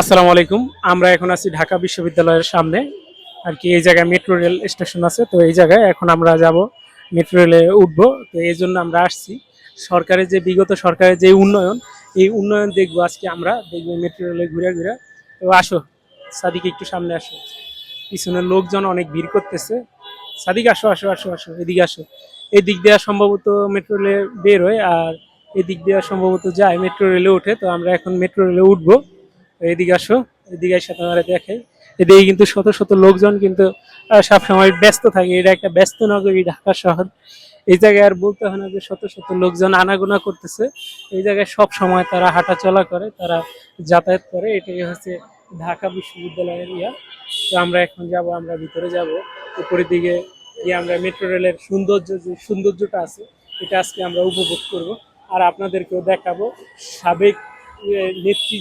আসসালামু আলাইকুম। আমরা এখন আছি ঢাকা বিশ্ববিদ্যালয়ের সামনে। আর কি এই জায়গায় মেট্রো রেল স্টেশন আছে। তো এই জায়গায় এখন আমরা যাব, মেট্রো রেলে উঠবো। তো এই জন্য আমরা আসছি। সরকারের যে বিগত সরকারের যে উন্নয়ন, এই উন্নয়ন দেখবো আজকে আমরা দেখবো মেট্রো রেলে ঘুরে ঘুরে। তো আসো সাদিক, একটু সামনে আসো। পিছনে লোকজন অনেক ভিড় করতেছে। সাদিক আসো আসো আসো আসো, এদিকে আসো। এই দিক দিয়ে সম্ভবত মেট্রো রেলে বের হয়, আর এদিক দিয়ে সম্ভবত যায় মেট্রো রেলে ওঠে। তো আমরা এখন মেট্রো রেলে উঠবো। এদিকে আসো, এদিকে এসে তোমার দেখে এদিকে কিন্তু শত শত লোকজন কিন্তু সবসময় ব্যস্ত থাকে। এটা একটা ব্যস্ত নগরী ঢাকা শহর। এই জায়গায় আর বলতে হয় না যে শত শত লোকজন আনাগোনা করতেছে। এই জায়গায় সব সময় তারা হাঁটা চলা করে, তারা যাতায়াত করে। এটাই হচ্ছে ঢাকা বিশ্ববিদ্যালয়ের ইয়া। তো আমরা এখন যাব, আমরা ভিতরে যাব উপরের দিকে গিয়ে আমরা মেট্রো রেলের সৌন্দর্যটা আছে, এটা আজকে আমরা উপভোগ করব। আর আপনাদেরকেও দেখাবো সাবেক নেত্রী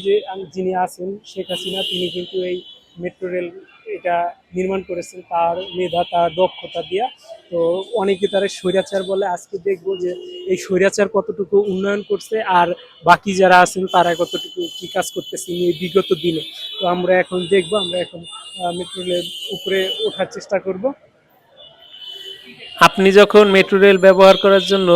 যিনি আছেন শেখ হাসিনা, তিনি কিন্তু এই মেট্রো রেল এটা নির্মাণ করেছেন তার মেধা, তার দক্ষতা দিয়া। তো অনেকে তারা স্বৈরাচার বলে, আজকে দেখবো যে এই স্বৈরাচার কতটুকু উন্নয়ন করছে আর বাকি যারা আছেন তারা কতটুকু কি কাজ করতেছে এই বিগত দিনে। তো আমরা এখন দেখবো, আমরা এখন মেট্রো রেলের উপরে ওঠার চেষ্টা করব। আপনি যখন মেট্রো রেল ব্যবহার করার জন্য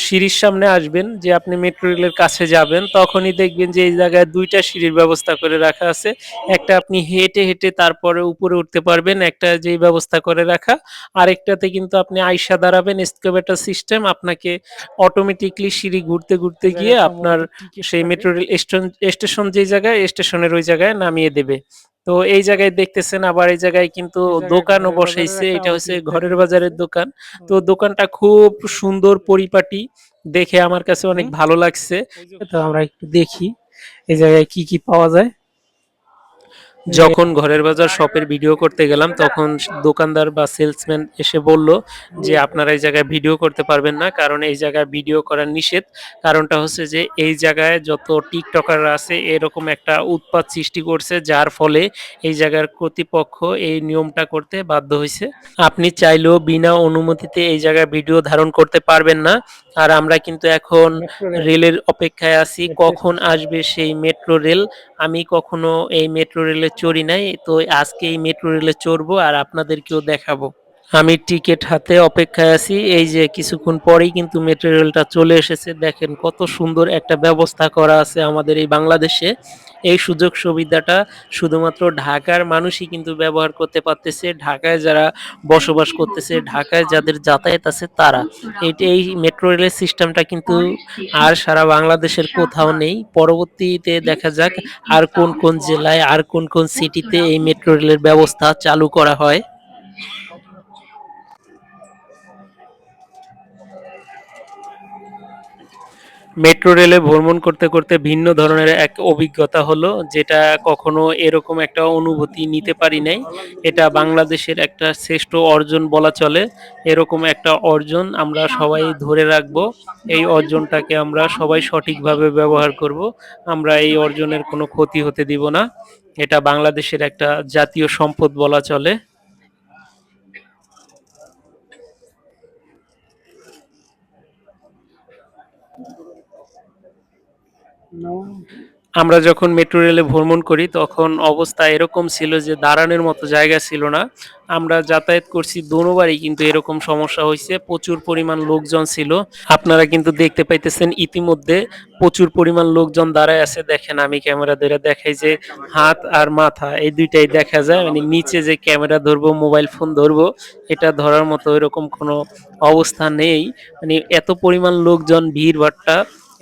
সিঁড়ির সামনে আসবেন, যে আপনি মেট্রো রেলের কাছে যাবেন, তখনই দেখবেন যে এই জায়গায় দুইটা সিঁড়ির ব্যবস্থা করে রাখা আছে। একটা আপনি হেঁটে হেঁটে তারপরে উপরে উঠতে পারবেন, একটা যেই ব্যবস্থা করে রাখা। আরেকটাতে কিন্তু আপনি আইসা দাঁড়াবেন, এসকেলেটর সিস্টেম, আপনাকে অটোমেটিকলি সিঁড়ি ঘুরতে ঘুরতে গিয়ে আপনার সেই মেট্রো রেল স্টেশন যেই জায়গায়, স্টেশনের ওই জায়গায় নামিয়ে দেবে। তো এই জায়গায় দেখতেছেন, আবার এই জায়গায় কিন্তু দোকানও বসাইছে। এটা হচ্ছে ঘরের বাজারের দোকান। তো দোকানটা খুব সুন্দর পরিপাটি, দেখে আমার কাছে অনেক ভালো লাগছে। তো আমরা একটু দেখি এই জায়গায় কি কি পাওয়া যায়। যখন ঘরের বাজার শপের ভিডিও করতে গেলাম, তখন দোকানদার বা সেলসম্যান এসে বলল যে আপনারা এই জায়গায় ভিডিও করতে পারবেন না, কারণ এই জায়গায় ভিডিও করা নিষেধ। কারণটা হচ্ছে যে এই জায়গায় যত টিকটকাররা আছে এরকম একটা উৎপাত সৃষ্টি করছে, যার ফলে এই জায়গার কর্তৃপক্ষ এই নিয়মটা করতে বাধ্য হয়েছে। আপনি চাইলেও বিনা অনুমতিতে এই জায়গায় ভিডিও ধারণ করতে পারবেন না। আর আমরা কিন্তু এখন রেলের অপেক্ষায় আছি, কখন আসবে সেই মেট্রো রেল। আমি কখনো এই মেট্রো রেলে চড়ি নাই, তো আজকে এই মেট্রো রেলে চড়বো আর আপনাদেরকেও দেখাবো। আমি টিকিট হাতে অপেক্ষায় আছি। এই যে কিছুক্ষণ পরেই কিন্তু মেট্রো রেলটা চলে এসেছে। দেখেন কত সুন্দর একটা ব্যবস্থা করা আছে আমাদের এই বাংলাদেশে। এই সুযোগ সুবিধাটা শুধুমাত্র ঢাকার মানুষই কিন্তু ব্যবহার করতে পারতেছে, ঢাকায় যারা বসবাস করতেছে, ঢাকায় যাদের যাতায়াত আছে তারা। এই মেট্রো রেলের সিস্টেমটা কিন্তু আর সারা বাংলাদেশের কোথাও নেই। পরবর্তীতে দেখা যাক আর কোন কোন জেলায়, আর কোন কোন সিটিতে এই মেট্রো রেলের ব্যবস্থা চালু করা হয়। মেট্রো রেলে ভ্রমণ করতে করতে ভিন্ন ধরনের এক অভিজ্ঞতা হলো, যেটা কখনো এরকম একটা অনুভূতি নিতে পারি নাই। এটা বাংলাদেশের একটা শ্রেষ্ঠ অর্জন বলা চলে। এরকম একটা অর্জন আমরা সবাই ধরে রাখবো। এই অর্জনটাকে আমরা সবাই সঠিকভাবে ব্যবহার করব। আমরা এই অর্জনের কোনো ক্ষতি হতে দিব না। এটা বাংলাদেশের একটা জাতীয় সম্পদ বলা চলে। আমরা যখন মেট্রো রেলে ভ্রমণ করি তখন অবস্থা এরকম ছিল যে দাঁড়ানোর মতো জায়গা ছিল না। আমরা যাতায়াত করছি দোনোবারই কিন্তু এরকম সমস্যা হয়েছে, প্রচুর পরিমাণ লোকজন ছিল। আপনারা কিন্তু দেখতে পাইতেছেন ইতিমধ্যে প্রচুর পরিমাণ লোকজন দাঁড়ায় আছে। দেখেন আমি ক্যামেরা ধরে দেখাই যে হাত আর মাথা এই দুইটাই দেখা যায়, মানে নিচে যে ক্যামেরা ধরবো, মোবাইল ফোন ধরবো, এটা ধরার মতো এরকম কোনো অবস্থা নেই। মানে এত পরিমাণ লোকজন, ভিড় ভাট্টা,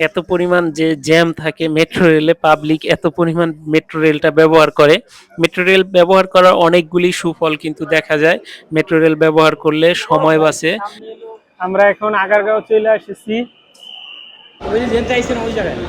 এত পরিমাণ যে জ্যাম থাকে মেট্রো রেলে, পাবলিক এত পরিমাণ মেট্রো রেলটা ব্যবহার করে। মেট্রো রেল ব্যবহার করার অনেকগুলি সুফল কিন্তু দেখা যায়। মেট্রো রেল ব্যবহার করলে সময় বাঁচে। আমরা এখন আগারগাঁও চলে এসেছি। ওই যে যেতে আইছেন ওই জায়গায়।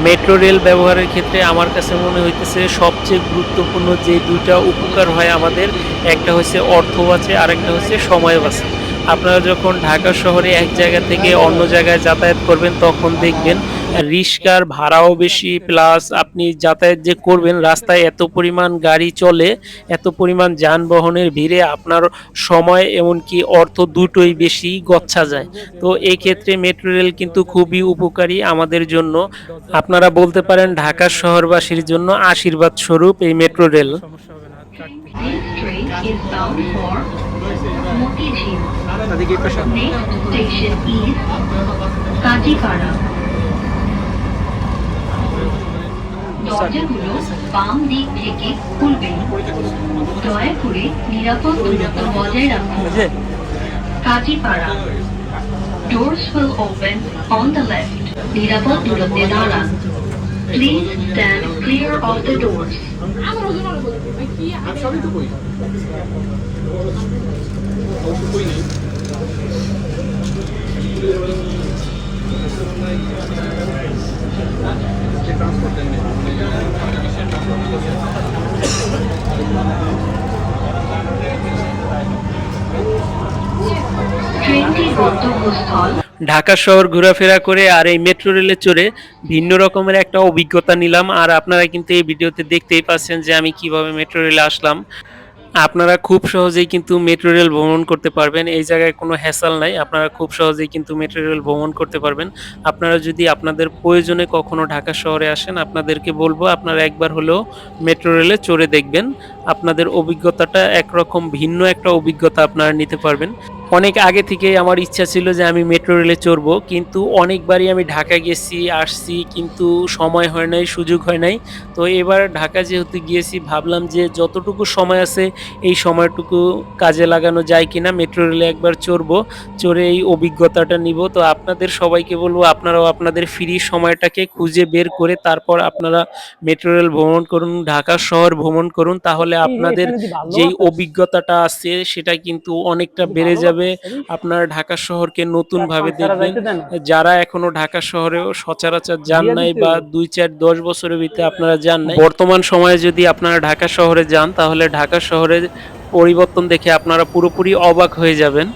মেট্রো রেল ব্যবহারের ক্ষেত্রে আমার কাছে মনে হইতেছে সবচেয়ে গুরুত্বপূর্ণ যে দুইটা উপকার হয় আমাদের, একটা হচ্ছে অর্থ বাঁচে, আরেকটা হচ্ছে সময় বাঁচে। আপনারা যখন ঢাকা শহরে এক জায়গা থেকে অন্য জায়গায় যাতায়াত করবেন তখন দেখবেন রিক্সার ভাড়াও বেশি, প্লাস আপনি যাতায়াত যে করবেন রাস্তায় এত পরিমাণ গাড়ি চলে, এত পরিমাণ যানবাহনের ভিড়ে আপনার সময় এমনকি অর্থ দুটোই বেশি গচ্ছা যায়। তো এই ক্ষেত্রে মেট্রো রেল কিন্তু খুবই উপকারী আমাদের জন্য। আপনারা বলতে পারেন ঢাকা শহরবাসীর জন্য আশীর্বাদ স্বরূপ এই metro rail. This train is bound for Motijhil. Next station is Kajipara. দরজাগুলো বাম দিক থেকে খুলবে। দয়া করে নিরাপদ দূরত্ব বজায় রাখুন। Kazipara. Doors will open on the left. নিরাপদ দূরত্বে দাঁড়ান। Please stand clear of the doors. ট্রেনটির গন্তব্যস্থল ঢাকা শহর ঘোরাফেরা করে আর এই মেট্রো রেলে চড়ে ভিন্ন রকমের একটা অভিজ্ঞতা নিলাম। আর আপনারা কিন্তু এই ভিডিওতে দেখতেই পাচ্ছেন যে আমি কিভাবে মেট্রো রেলে আসলাম। আপনারা খুব সহজেই কিন্তু মেট্রো রেল ভ্রমণ করতে পারবেন। এই জায়গায় কোনো হ্যাসেল নাই। আপনারা খুব সহজেই কিন্তু মেট্রো রেল ভ্রমণ করতে পারবেন। আপনারা যদি আপনাদের প্রয়োজনে কখনো ঢাকা শহরে আসেন, আপনাদেরকে বলবো আপনারা একবার হলেও মেট্রো রেলে চড়ে দেখবেন। আপনাদের অভিজ্ঞতাটা একরকম ভিন্ন একটা অভিজ্ঞতা আপনারা নিতে পারবেন। অনেক আগে থেকেই আমার ইচ্ছা ছিল যে আমি মেট্রো রেলে চড়বো, কিন্তু অনেকবারই আমি ঢাকা গেছি, আসছি, কিন্তু সময় হয় নাই, সুযোগ হয় নাই। তো এবার ঢাকা যেহেতু গিয়েছি ভাবলাম যে যতটুকু সময় আছে এই সময়টুকু কাজে লাগানো যায় কিনা, মেট্রো রেলে একবার চড়বো, চড়ে এই অভিজ্ঞতাটা নিব। তো আপনাদের সবাইকে বলবো আপনারাও আপনাদের ফ্রি সময়টাকে খুঁজে বের করে তারপর আপনারা মেট্রো রেল ভ্রমণ করুন, ঢাকা শহর ভ্রমণ করুন। তাহলে আপনাদের যেই অভিজ্ঞতাটা আছে সেটা কিন্তু অনেকটা বেড়ে যাবে। আপনারা ঢাকা শহরকে নতুনভাবে দেখবেন। যারা এখনো ঢাকা শহরেও সচরাচর যান নাই বা ২, ৪, ১০ বছরের ভিতরে আপনারা যান নাই, বর্তমান সময়ে যদি আপনারা ঢাকা শহরে যান তাহলে ঢাকা শহরের পরিবর্তন দেখে আপনারা পুরোপুরি অবাক হয়ে যাবেন।